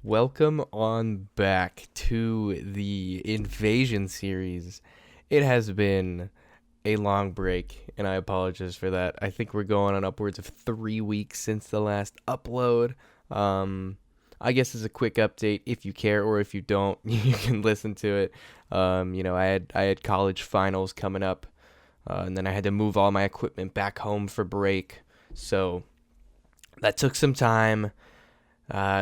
Welcome on back to the Invasion series. It has been a long break, and I apologize for that. I think we're going on upwards of 3 weeks since the last upload. I guess as a quick update, if you care or if you don't, you can listen to it. I had college finals coming up, and then I had to move all my equipment back home for break. So that took some time.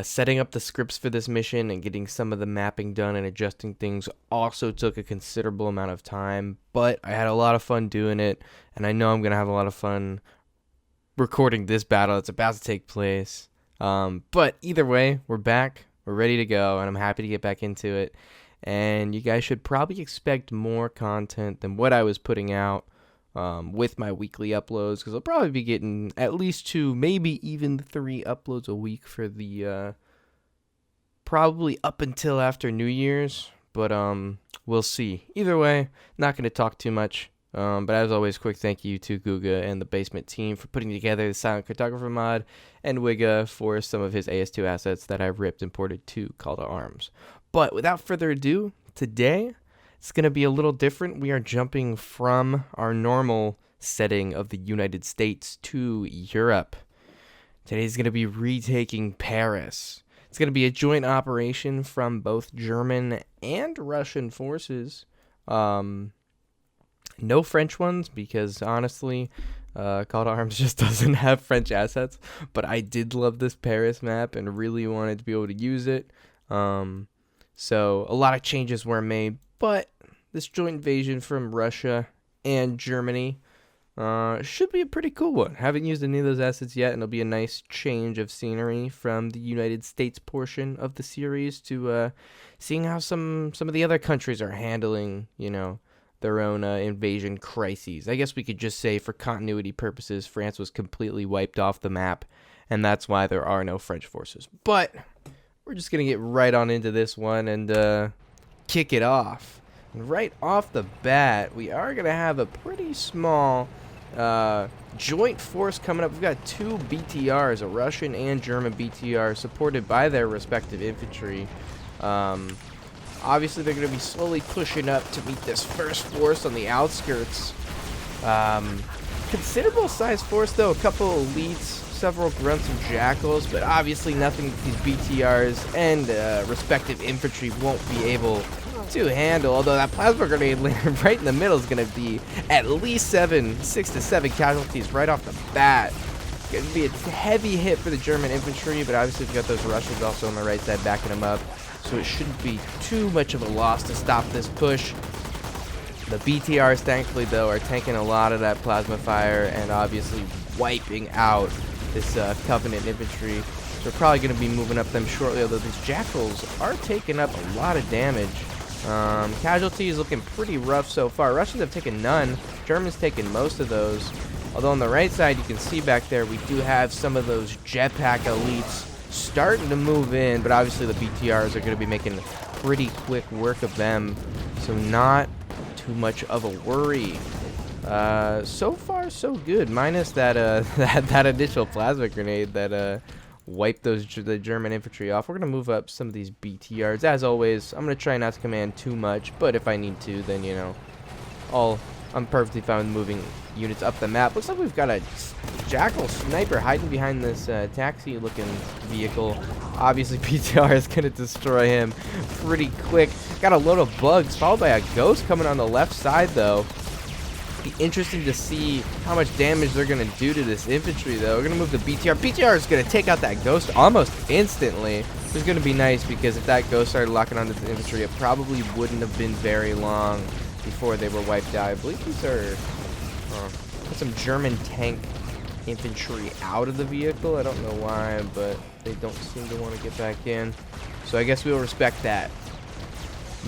Setting up the scripts for this mission and getting some of the mapping done and adjusting things also took a considerable amount of time, but I had a lot of fun doing it, and I know I'm going to have a lot of fun recording this battle that's about to take place. But either way, we're back, we're ready to go, and I'm happy to get back into it. And you guys should probably expect more content than what I was putting out with my weekly uploads, because I'll probably be getting at least 2, maybe even 3 uploads a week for the probably up until after New Year's, but we'll see. Either way, not going to talk too much, but as always, quick thank you to Guga and the Basement team for putting together the Silent Cartographer mod, and Wiga for some of his AS2 assets that I've ripped and ported to Call to Arms. But without further ado, today it's going to be a little different. We are jumping from our normal setting of the United States to Europe. Today's going to be retaking Paris. It's going to be a joint operation from both German and Russian forces. No French ones, because honestly, Call to Arms just doesn't have French assets. But I did love this Paris map and really wanted to be able to use it. So a lot of changes were made, but this joint invasion from Russia and Germany should be a pretty cool one. Haven't used any of those assets yet, and it'll be a nice change of scenery from the United States portion of the series to seeing how some of the other countries are handling, their own invasion crises. I guess we could just say, for continuity purposes, France was completely wiped off the map, and that's why there are no French forces. But we're just going to get right on into this one and kick it off. And right off the bat, we are going to have a pretty small joint force coming up. We've got 2 BTRs, a Russian and German BTR, supported by their respective infantry. Obviously, they're going to be slowly pushing up to meet this first force on the outskirts. Considerable size force, though. A couple elites, several grunts and jackals, but obviously nothing that these BTRs and respective infantry won't be able to handle. Although that plasma grenade landing right in the middle is going to be at least 6 to 7 casualties right off the bat. It's going to be a heavy hit for the German infantry, but obviously we've got those Russians also on the right side backing them up, so it shouldn't be too much of a loss to stop this push. The BTRs, thankfully, though, are tanking a lot of that plasma fire and obviously wiping out this Covenant infantry. So we're probably going to be moving up them shortly, although these jackals are taking up a lot of damage. Casualties looking pretty rough so far. Russians have taken none. Germans taken most of those. Although on the right side, you can see back there, we do have some of those jetpack elites starting to move in, but obviously the BTRs are going to be making pretty quick work of them, so not too much of a worry. So far so good, minus that that initial plasma grenade that wiped the German infantry off. We're gonna move up some of these BTRs. As always, I'm gonna try not to command too much, but if I need to, then I'm perfectly fine with moving units up the map. Looks like we've got a jackal sniper hiding behind this taxi looking vehicle. Obviously BTR is gonna destroy him pretty quick. Got a load of bugs followed by a ghost coming on the left side, though. Be interesting to see how much damage they're going to do to this infantry, though. We're going to move the BTR. BTR is going to take out that ghost almost instantly. It's going to be nice, because if that ghost started locking onto the infantry, it probably wouldn't have been very long before they were wiped out. I believe these are some German tank infantry out of the vehicle. I don't know why, but they don't seem to want to get back in. So I guess we'll respect that.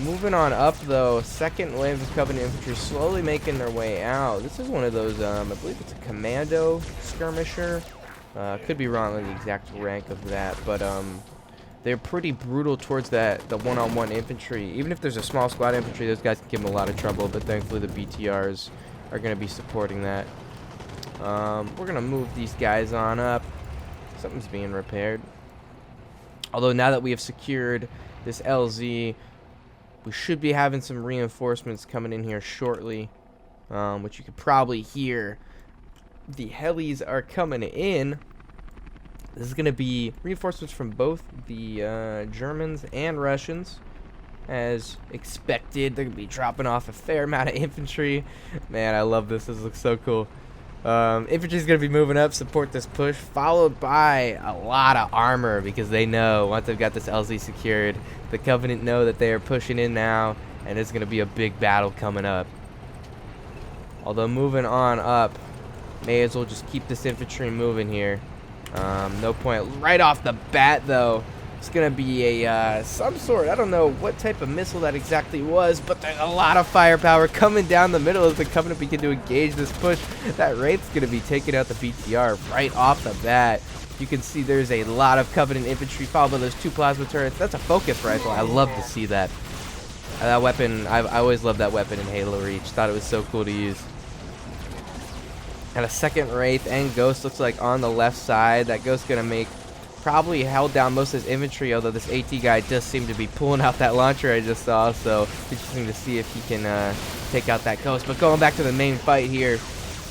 Moving on up, though, second wave of Covenant infantry slowly making their way out. This is one of those, I believe it's a commando skirmisher. Could be wrong on the exact rank of that, but they're pretty brutal towards the one-on-one infantry. Even if there's a small squad infantry, those guys can give them a lot of trouble, but thankfully the BTRs are going to be supporting that. We're going to move these guys on up. Something's being repaired. Although now that we have secured this LZ, we should be having some reinforcements coming in here shortly, which you could probably hear. The helis are coming in. This is going to be reinforcements from both the Germans and Russians. As expected, they're going to be dropping off a fair amount of infantry. Man, I love this. This looks so cool. Infantry is going to be moving up, support this push, followed by a lot of armor, because they know once they've got this LZ secured, the Covenant know that they are pushing in now, and it's going to be a big battle coming up. Although moving on up, may as well just keep this infantry moving here. No point right off the bat, though. It's going to be a some sort, I don't know what type of missile that exactly was, but there's a lot of firepower coming down the middle as the Covenant begin to engage this push. That Wraith's going to be taking out the BTR right off the bat. You can see there's a lot of Covenant infantry followed by those 2 plasma turrets. That's a focus rifle. I love to see that. That weapon, I always loved that weapon in Halo Reach. Thought it was so cool to use. And a second Wraith and Ghost looks like on the left side. That Ghost's going to make probably held down most of his infantry, although this AT guy does seem to be pulling out that launcher I just saw, so interesting to see if he can take out that Ghost. But going back to the main fight here,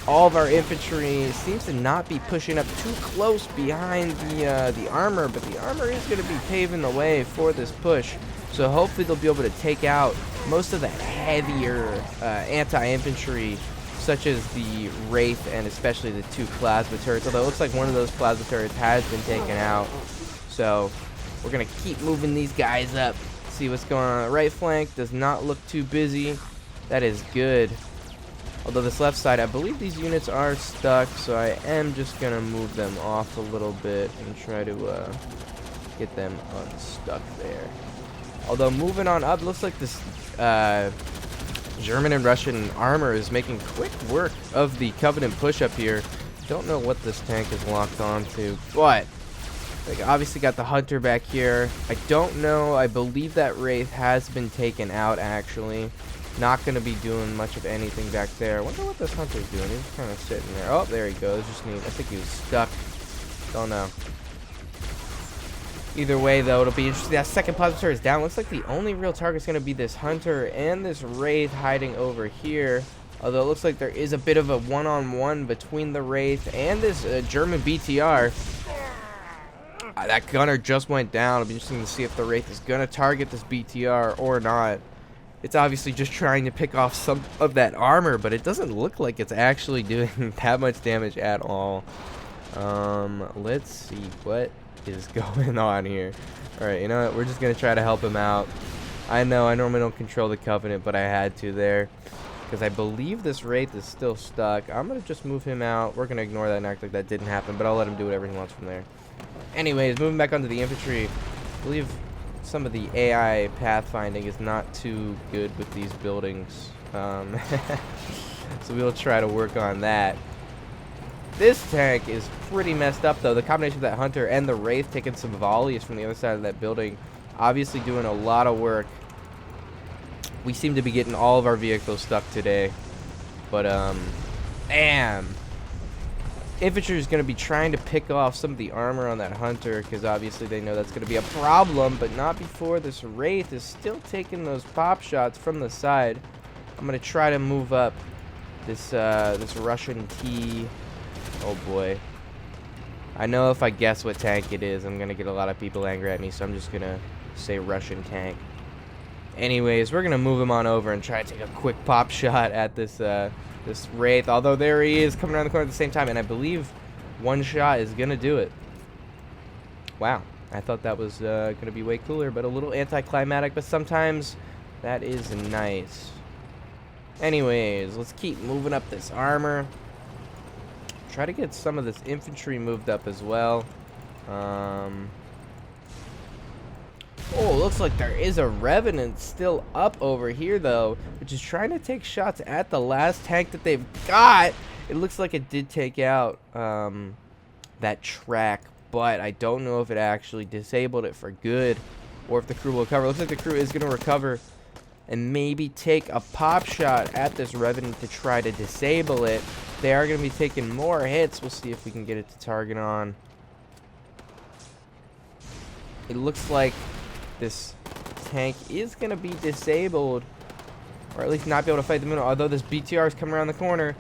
all of our infantry seems to not be pushing up too close behind the armor, but the armor is going to be paving the way for this push, so hopefully they'll be able to take out most of the heavier anti-infantry, such as the Wraith and especially the 2 plasma turrets, although it looks like one of those plasma turrets has been taken out. So we're going to keep moving these guys up, see what's going on the right flank. Does not look too busy. That is good. Although this left side, I believe these units are stuck, so I am just going to move them off a little bit and try to get them unstuck there. Although moving on up, looks like this German and Russian armor is making quick work of the Covenant push up here. Don't know what this tank is locked onto, but they obviously got the Hunter back here. I don't know. I believe that Wraith has been taken out, actually. Not going to be doing much of anything back there. I wonder what this Hunter's doing. He's kind of sitting there. Oh, there he goes. Just neat. I think he was stuck. Don't know. Either way, though, it'll be interesting. That second plasma turret is down. Looks like the only real target is going to be this Hunter and this Wraith hiding over here. Although it looks like there is a bit of a one-on-one between the Wraith and this German BTR. That gunner just went down. It'll be interesting to see if the Wraith is going to target this BTR or not. It's obviously just trying to pick off some of that armor, but it doesn't look like it's actually doing that much damage at all. Let's see what is going on here. Alright, you know what? We're just going to try to help him out. I know I normally don't control the Covenant, but I had to there. Because I believe this Wraith is still stuck. I'm going to just move him out. We're going to ignore that and act like that didn't happen, but I'll let him do whatever he wants from there. Anyways, moving back onto the infantry. I believe some of the AI pathfinding is not too good with these buildings. So we'll try to work on that. This tank is pretty messed up, though. The combination of that Hunter and the Wraith taking some volleys from the other side of that building. Obviously doing a lot of work. We seem to be getting all of our vehicles stuck today. But, damn. Infantry is going to be trying to pick off some of the armor on that Hunter, because obviously they know that's going to be a problem, but not before this Wraith is still taking those pop shots from the side. I'm going to try to move up this Russian T. Oh boy. I know if I guess what tank it is, I'm going to get a lot of people angry at me, so I'm just going to say Russian tank. Anyways, we're going to move him on over and try to take a quick pop shot at this this Wraith. Although there he is coming around the corner at the same time, and I believe one shot is going to do it. Wow. I thought that was going to be way cooler, but a little anticlimactic, but sometimes that is nice. Anyways, let's keep moving up this armor. Try to get some of this infantry moved up as well. Oh, looks like there is a Revenant still up over here, though, which is trying to take shots at the last tank that they've got. It looks like it did take out that track, but I don't know if it actually disabled it for good or if the crew will recover. Looks like the crew is going to recover and maybe take a pop shot at this Revenant to try to disable it. They are going to be taking more hits. We'll see if we can get it to target on. It looks like this tank is going to be disabled, or at least not be able to fight the middle, although this BTR is coming around the corner.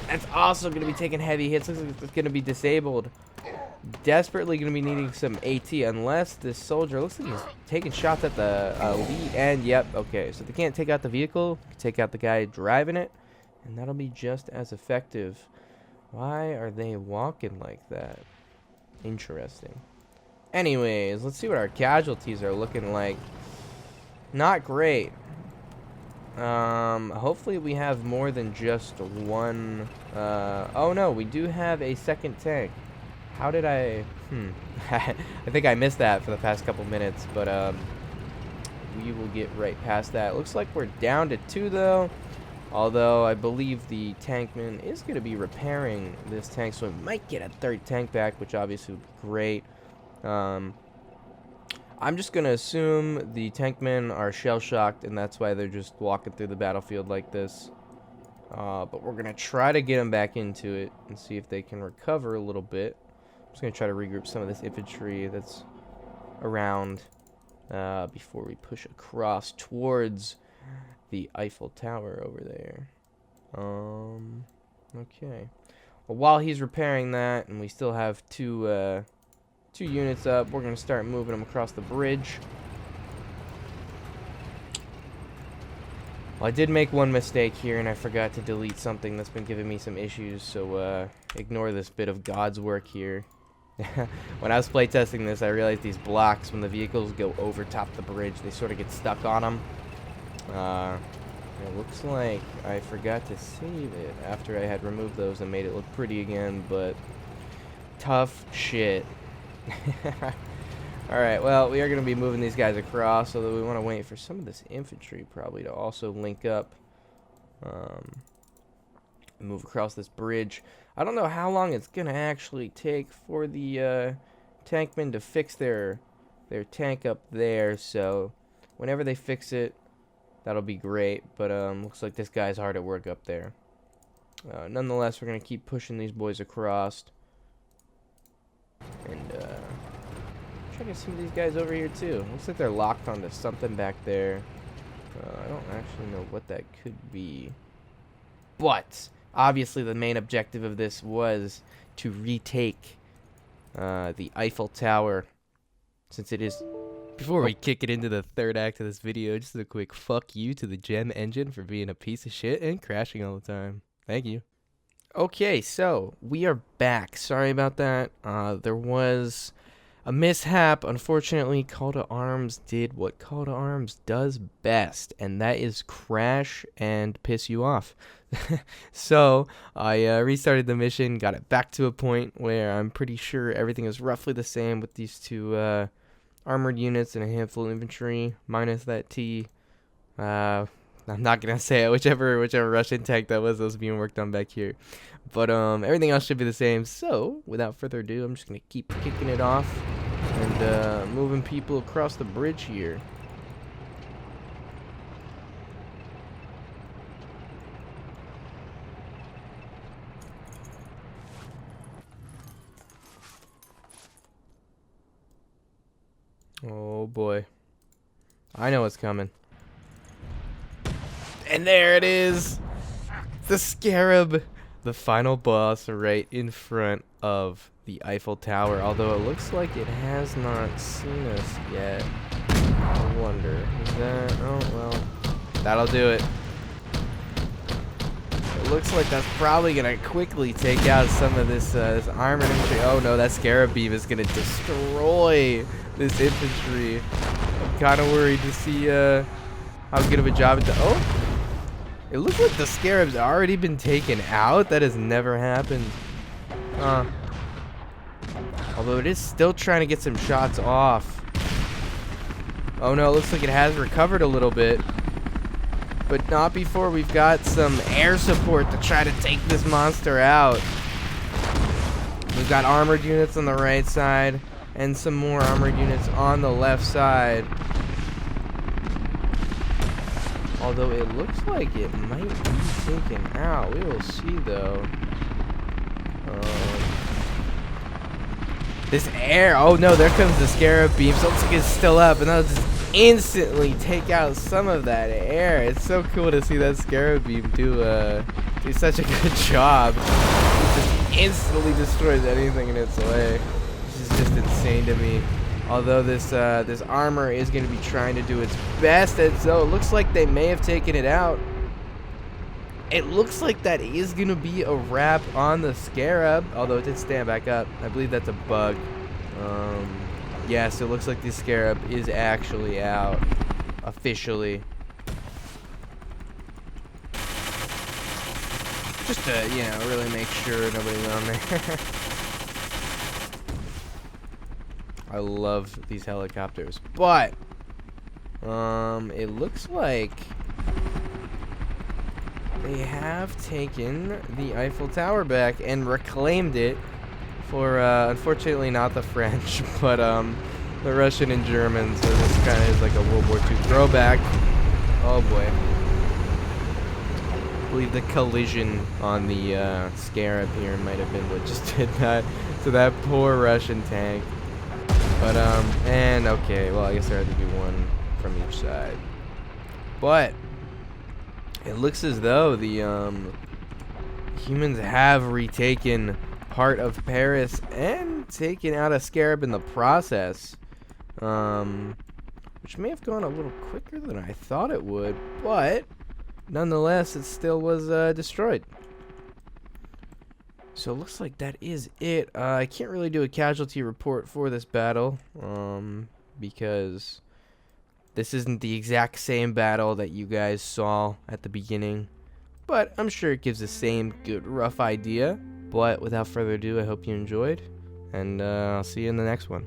That's also going to be taking heavy hits. Looks like it's going to be disabled. Desperately going to be needing some AT, unless this soldier looks like he's taking shots at the lead end. Yep, okay, so they can't take out the vehicle, take out the guy driving it, and that'll be just as effective. Why are they walking like that? Interesting. Anyways, let's see what our casualties are looking like. Not great. Hopefully we have more than just one. Oh no, we do have a second tank. How did I I think I missed that for the past couple minutes, but we will get right past that. Looks like we're down to 2 though, although I believe the tankman is going to be repairing this tank, so we might get a 3rd tank back, which obviously would be great. I'm just going to assume the tankmen are shell-shocked, and that's why they're just walking through the battlefield like this. But we're going to try to get them back into it and see if they can recover a little bit. I'm just going to try to regroup some of this infantry that's around before we push across towards the Eiffel Tower over there. Okay. Well, while he's repairing that, and we still have two units up, we're going to start moving them across the bridge. Well, I did make one mistake here, and I forgot to delete something that's been giving me some issues, so ignore this bit of God's work here. When I was playtesting this, I realized these blocks, when the vehicles go over top the bridge, they sort of get stuck on them. It looks like I forgot to save it after I had removed those and made it look pretty again, but tough shit. Alright, well, we are going to be moving these guys across, although we want to wait for some of this infantry probably to also link up. Move across this bridge. I don't know how long it's going to actually take for the tankmen to fix their tank up there, so whenever they fix it, that'll be great, but looks like this guy's hard at work up there. Nonetheless, we're going to keep pushing these boys across. And try to get some of these guys over here too. Looks like they're locked onto something back there. I don't actually know what that could be. But obviously the main objective of this was to retake the Eiffel Tower, since it is... Before we kick it into the 3rd act of this video, just a quick fuck you to the gem engine for being a piece of shit and crashing all the time. Thank you. Okay, so we are back. Sorry about that. There was a mishap. Unfortunately, Call to Arms did what Call to Arms does best, and that is crash and piss you off. So I restarted the mission, got it back to a point where I'm pretty sure everything is roughly the same with these 2 armored units and a handful of infantry, minus that T. I'm not gonna say it, whichever Russian tank that was being worked on back here. But everything else should be the same. So without further ado, I'm just gonna keep kicking it off and moving people across the bridge here. Oh boy, I know what's coming. And there it is, the Scarab, the final boss right in front of the Eiffel Tower, although it looks like it has not seen us yet. I wonder, is that, oh well, that'll do it. It looks like that's probably gonna quickly take out some of this armored infantry. Oh no, that Scarab beam is gonna destroy this infantry. I'm kind of worried to see how good of a job it does. Oh! It looks like the Scarab's already been taken out. That has never happened. Although it is still trying to get some shots off. Oh no, it looks like it has recovered a little bit. But not before we've got some air support to try to take this monster out. We've got armored units on the right side and some more armored units on the left side. Although it looks like it might be taken out. We will see though. This air. Oh no, there comes the scarab beam. So it looks like it's still up, and that'll just instantly take out some of that air. It's so cool to see that scarab beam do such a good job. It just instantly destroys anything in its way. This is just insane to me. Although this armor is going to be trying to do its best, and so it looks like they may have taken it out. It looks like that is going to be a wrap on the scarab, although it did stand back up. I believe that's a bug. Yes, it looks like the scarab is actually out officially. Just to, you know, really make sure nobody's on there. I love these helicopters, but it looks like they have taken the Eiffel Tower back and reclaimed it for, unfortunately not the French, but the Russian and Germans. So this kind of is like a World War II throwback. Oh boy. I believe the collision on the Scarab here might have been what just did that to that poor Russian tank. But, and okay, well, I guess there had to be one from each side. But it looks as though the humans have retaken part of Paris and taken out a scarab in the process, which may have gone a little quicker than I thought it would, but nonetheless, it still was destroyed. So it looks like that is it. I can't really do a casualty report for this battle, because this isn't the exact same battle that you guys saw at the beginning, but I'm sure it gives the same good rough idea. But without further ado, I hope you enjoyed, and I'll see you in the next one.